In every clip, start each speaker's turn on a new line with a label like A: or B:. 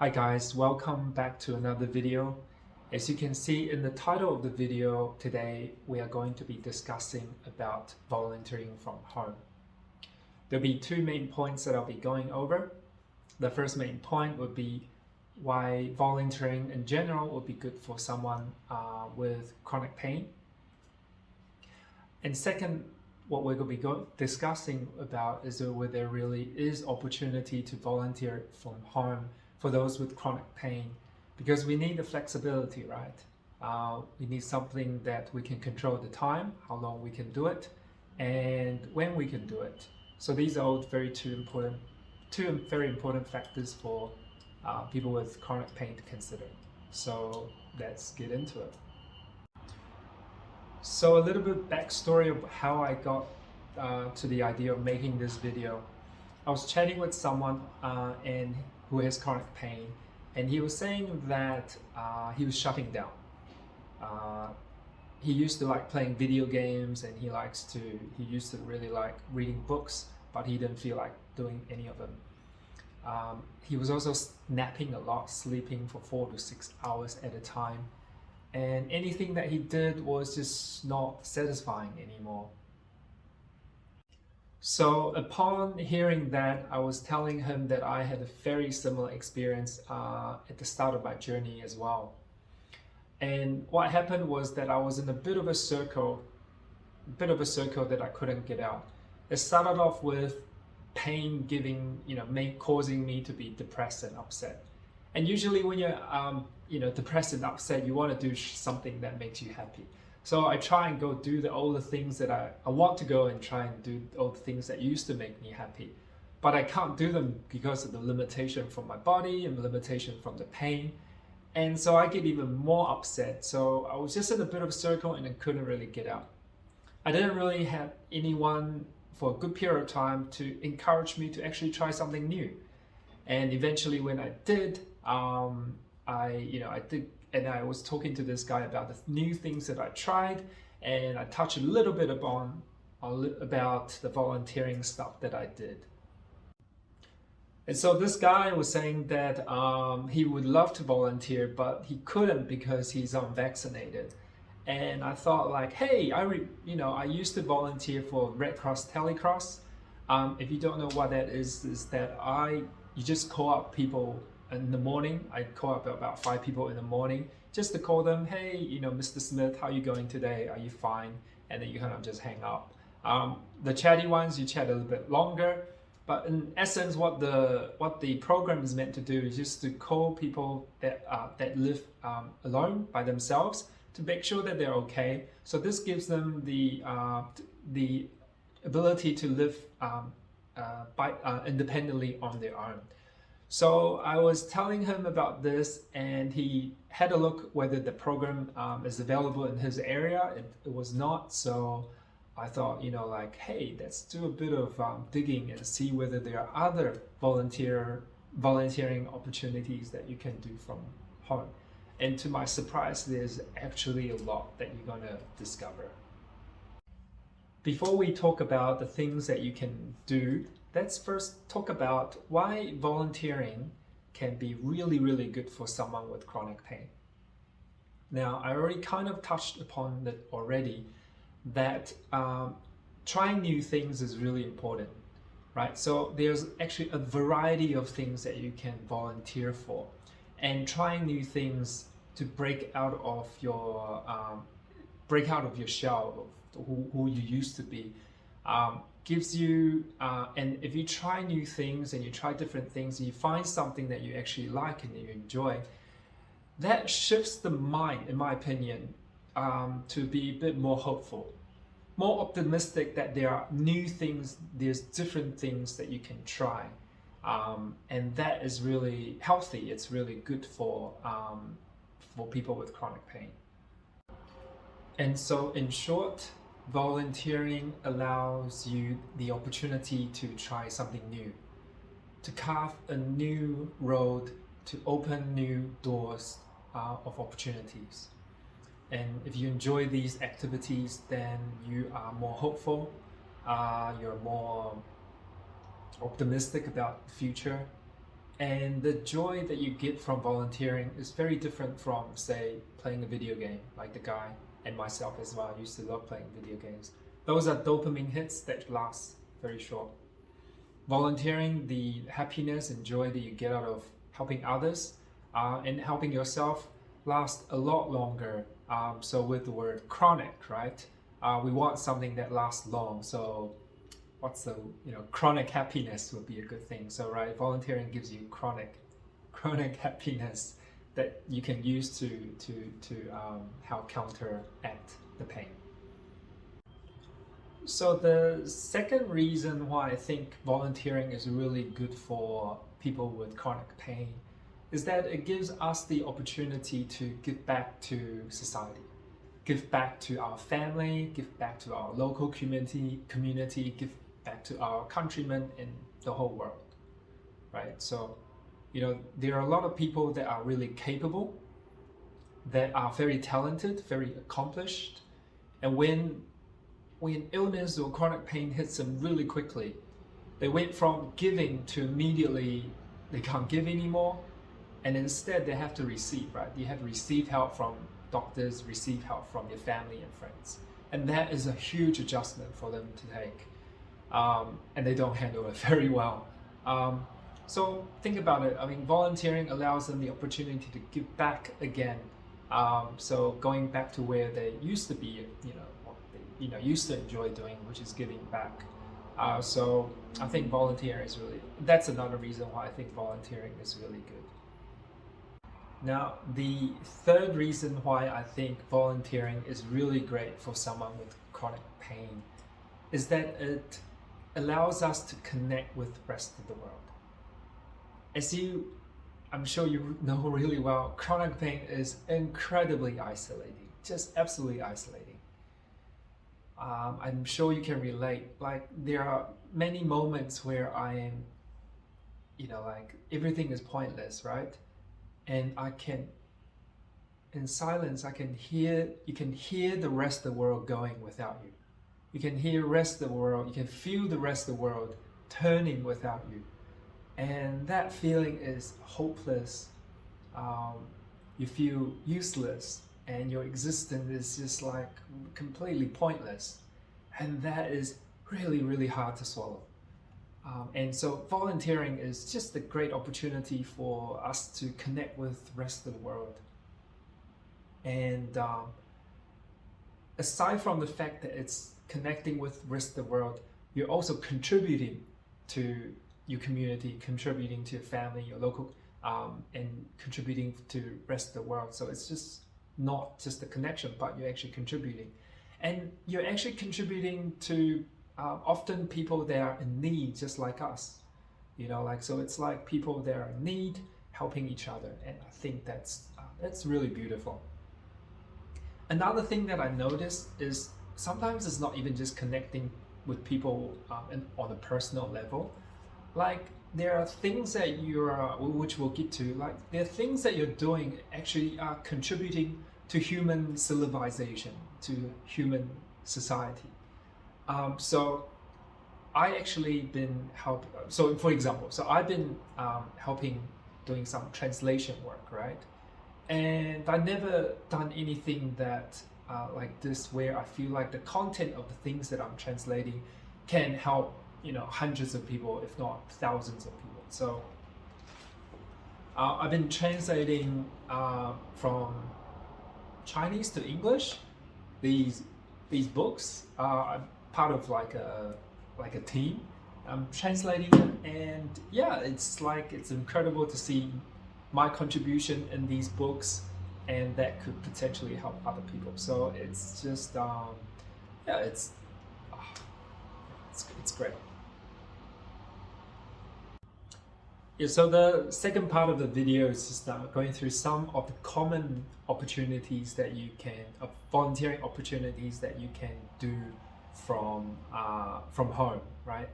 A: Hi guys, welcome back to another video. As you can see in the title of the video today, we are going to be discussing about volunteering from home. There'll be two main points that I'll be going over. The first main point would be why volunteering in general would be good for someone with chronic pain. And second, what we're going to be discussing about is whether there really is opportunity to volunteer from home for those with chronic pain, because we need the flexibility, right? We need something that we can control the time, how long we can do it, and when we can do it. So these are all two very important factors for people with chronic pain to consider. So let's get into it. So a little bit backstory of how I got to the idea of making this video. I was chatting with someone and who has chronic pain, and he was saying that he was shutting down. He used to like playing video games, and he used to really like reading books, but he didn't feel like doing any of them. He was also napping a lot, sleeping for 4 to 6 hours at a time, and anything that he did was just not satisfying anymore. So upon hearing that, I was telling him that I had a very similar experience at the start of my journey as well. And what happened was that I was in a bit of a circle that I couldn't get out. It started off with pain causing me to be depressed and upset. And usually when you're depressed and upset, you want to do something that makes you happy. So I try and go do all the things that I want to go and try and do all the things that used to make me happy. But I can't do them because of the limitation from my body and the limitation from the pain. And so I get even more upset. So I was just in a bit of a circle and I couldn't really get out. I didn't really have anyone for a good period of time to encourage me to actually try something new. And eventually when I did, and I was talking to this guy about the new things that I tried, and I touched a little bit about the volunteering stuff that I did. And so this guy was saying that he would love to volunteer, but he couldn't because he's unvaccinated. And I thought like, hey, I used to volunteer for Red Cross Telecross. If you don't know what that is that you just call up people in the morning. I call up about 5 people in the morning just to call them, hey, Mr. Smith, how are you going today? Are you fine? And then you kind of just hang up. The chatty ones, you chat a little bit longer, but in essence, what the program is meant to do is just to call people that live alone by themselves to make sure that they're okay. So this gives them the ability to live independently on their own. So I was telling him about this, and he had a look whether the program is available in his area. It was not, so I thought, hey, let's do a bit of digging and see whether there are other volunteering opportunities that you can do from home. And to my surprise, there's actually a lot that you're going to discover. Before we talk about the things that you can do, let's first talk about why volunteering can be really, really good for someone with chronic pain. Now, I already kind of touched upon that already, that trying new things is really important, right? So there's actually a variety of things that you can volunteer for, and trying new things to break out of your shell of who you used to be. Gives you, and if you try new things and you try different things and you find something that you actually like and that you enjoy, that shifts the mind, in my opinion, to be a bit more hopeful, more optimistic that there are new things, there's different things that you can try. And that is really healthy. It's really good for people with chronic pain. And so in short, volunteering allows you the opportunity to try something new, to carve a new road, to open new doors of opportunities. And if you enjoy these activities, then you are more hopeful, you're more optimistic about the future, And the joy that you get from volunteering is very different from, say, playing a video game, like the guy and myself as well. I used to love playing video games. Those are dopamine hits that last very short. Volunteering, the happiness and joy that you get out of helping others and helping yourself lasts a lot longer. So with the word chronic, right? We want something that lasts long. So what's the, chronic happiness would be a good thing. So right, volunteering gives you chronic happiness that you can use to help counteract the pain. So the second reason why I think volunteering is really good for people with chronic pain is that it gives us the opportunity to give back to society, give back to our family, give back to our local community, give back to our countrymen in the whole world, right? So, there are a lot of people that are really capable, that are very talented, very accomplished, and when illness or chronic pain hits them really quickly, they went from giving to immediately they can't give anymore, and instead they have to receive, right? You have to receive help from doctors, receive help from your family and friends, and that is a huge adjustment for them to take, and they don't handle it very well. So think about it. I mean, volunteering allows them the opportunity to give back again. So going back to where they used to be, what they used to enjoy doing, which is giving back. So I think volunteering is that's another reason why I think volunteering is really good. Now, the third reason why I think volunteering is really great for someone with chronic pain is that it allows us to connect with the rest of the world. As I'm sure you know really well, chronic pain is incredibly isolating, just absolutely isolating. I'm sure you can relate. Like, there are many moments where I am, like everything is pointless, right? And in silence, you can hear the rest of the world going without you. You can hear the rest of the world, you can feel the rest of the world turning without you. And that feeling is hopeless. You feel useless and your existence is just like completely pointless. And that is really, really hard to swallow. And so volunteering is just a great opportunity for us to connect with the rest of the world. And aside from the fact that it's connecting with the rest of the world, you're also contributing to your community, contributing to your family, your local, and contributing to the rest of the world. So it's just not just a connection, but you're actually contributing. And you're actually contributing to often people that are in need, just like us. So it's like people that are in need, helping each other. And I think that's really beautiful. Another thing that I noticed is sometimes it's not even just connecting with people on a personal level. Like, there are things that which we'll get to, like there are things that you're doing actually are contributing to human civilization, to human society. So I actually been so for example, I've been helping doing some translation work, right? And I never done anything that like this, where I feel like the content of the things that I'm translating can help hundreds of people, if not thousands of people. So I've been translating from Chinese to English these books. I'm part of like a team. I'm translating them, and yeah, it's incredible to see my contribution in these books, and that could potentially help other people. So it's just it's great. Yeah, so the second part of the video is just going through some of the common opportunities that you can, volunteering opportunities that you can do from home, right?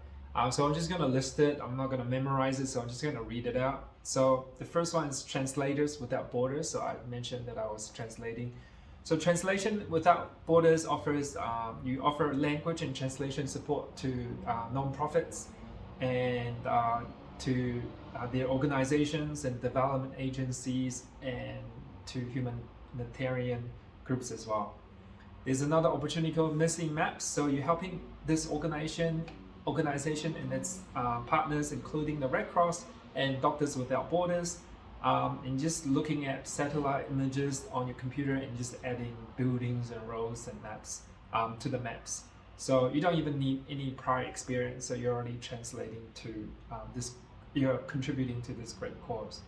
A: So I'm just going to list it. I'm not going to memorize it, so I'm just going to read it out. So the first one is Translators Without Borders. So I mentioned that I was translating. So Translation Without Borders offers, you offer language and translation support to non-profits, and to their organizations and development agencies and to humanitarian groups as well. There's another opportunity called Missing Maps. So you're helping this organization and its partners, including the Red Cross and Doctors Without Borders, and just looking at satellite images on your computer and just adding buildings and roads and maps to the maps. So you don't even need any prior experience, so you're already translating to you're contributing to this great cause.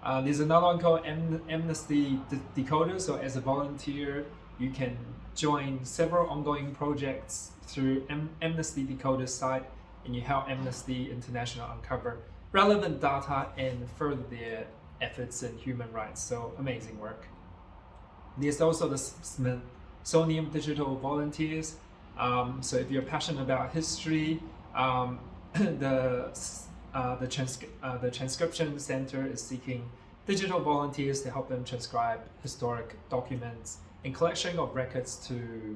A: There's another one called Amnesty Decoder. So as a volunteer, you can join several ongoing projects through Amnesty Decoder site, and you help Amnesty International uncover relevant data and further their efforts in human rights. So amazing work. There's also the Smithsonian Digital Volunteers. So if you're passionate about history, the Transcription Center is seeking digital volunteers to help them transcribe historic documents and collection of records to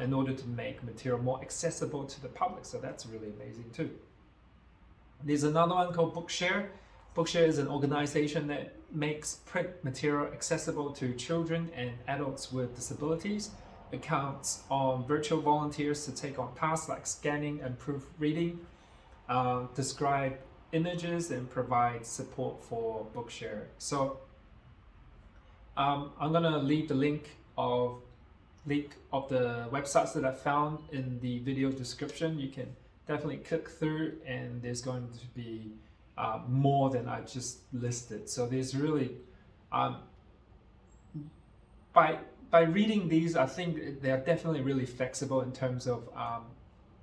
A: in order to make material more accessible to the public. So that's really amazing too. There's another one called Bookshare. Bookshare is an organization that makes print material accessible to children and adults with disabilities. It counts on virtual volunteers to take on tasks like scanning and proofreading, describe images, and provide support for Bookshare. So I'm gonna leave the link of the websites that I found in the video description. You can definitely click through, and there's going to be more than I just listed. So there's really by reading these, I think they're definitely really flexible in terms of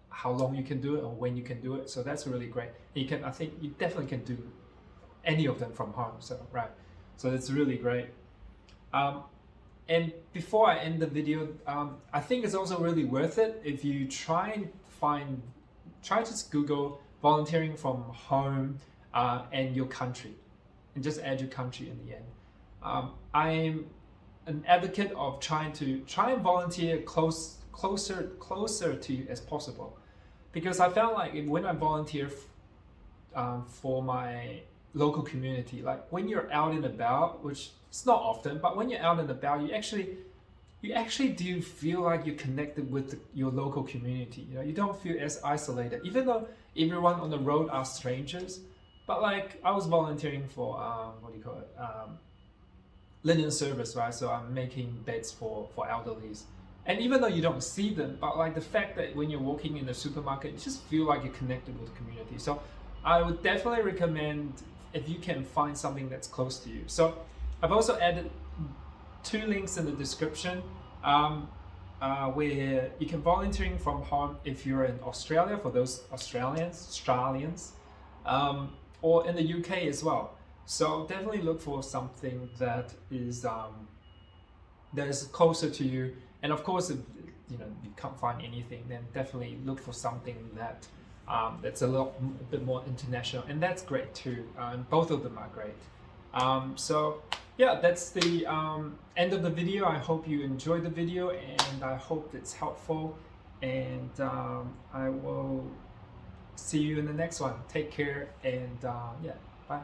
A: how long you can do it or when you can do it. So that's really great. I think you definitely can do any of them from home. So right, so it's really great. And before I end the video, I think it's also really worth it if you try to Google volunteering from home and your country, and just add your country in the end. I'm an advocate of trying and volunteer closer to you as possible, because I felt like when I volunteer for my local community, like when you're out and about, which it's not often, but when you're out and about, you actually do feel like you're connected with your local community. You know, you don't feel as isolated, even though everyone on the road are strangers. But like I was volunteering for linen service, right? So I'm making beds for elderlies. And even though you don't see them, but like the fact that when you're walking in the supermarket, you just feel like you're connected with the community. So I would definitely recommend if you can find something that's close to you. So I've also added 2 links in the description where you can volunteering from home if you're in Australia, for those Australians, or in the UK as well. So definitely look for something that is closer to you. And of course, if you can't find anything, then definitely look for something that that's a bit more international, and that's great too. Both of them are great. So yeah, that's the end of the video. I hope you enjoyed the video, and I hope it's helpful. And I will see you in the next one. Take care, and yeah, bye.